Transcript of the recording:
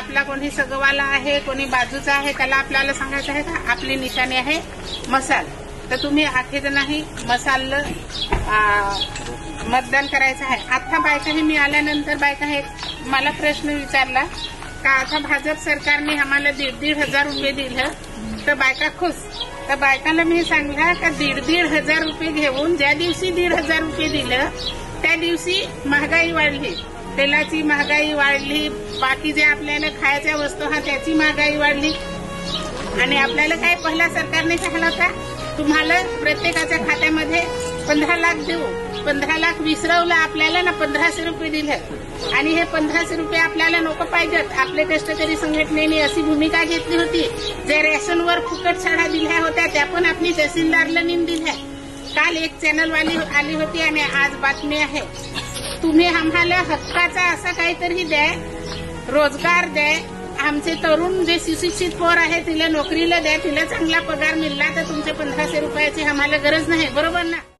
आपला कोणी सगवाला आहे, कोणी बाजूचा आहे, त्याला आपल्याला सांगायचं आहे का आपली निशाणी आहे मसाल, तर तुम्ही 8 जणही मसाल मतदान करायचं आहे. आता बायकाही मी आल्यानंतर बायका हे मला प्रश्न विचारला का आता भाजप सरकारने आम्हाला 1,500 रुपये दिलं तर बायका खुश. तर बायकांना मी सांगला का 1,500 रुपये घेऊन ज्या दिवशी 1,500 रुपये दिलं त्या दिवशी महागाई वाढली, तेलाची महागाई वाढली, बाकी जे आपल्याला खायच्या वस्तू हा त्याची महागाई वाढली. आणि आपल्याला काय पहिल्या सरकारने सांगितलं होता तुम्हाला प्रत्येकाच्या खात्यामध्ये 15 लाख देऊ, 15 लाख विसरवलं आपल्याला ना 1,500 रुपये दिले. आणि हे 1,500 रुपये आपल्याला नको पाहिजेत. आपले कष्टकरी संघटनेने अशी भूमिका घेतली होती, जे रेशनवर फुकट साड्या दिल्या होत्या त्या पण आपली तहसीलदारला नेऊन दिल्या. काल एक चॅनलवाली आली होती आणि आज बातमी आहे, तुम्ही आम्हाला हक्काचा असा काहीतरी द्या, रोजगार द्या, आमचे तरुण जे सुशिक्षित पोर आहे तिला नोकरीला द्या, तिला चांगला पगार मिळाला तर तुमच्या 1,500 रुपयाची आम्हाला गरज नाही. बरोबर ना.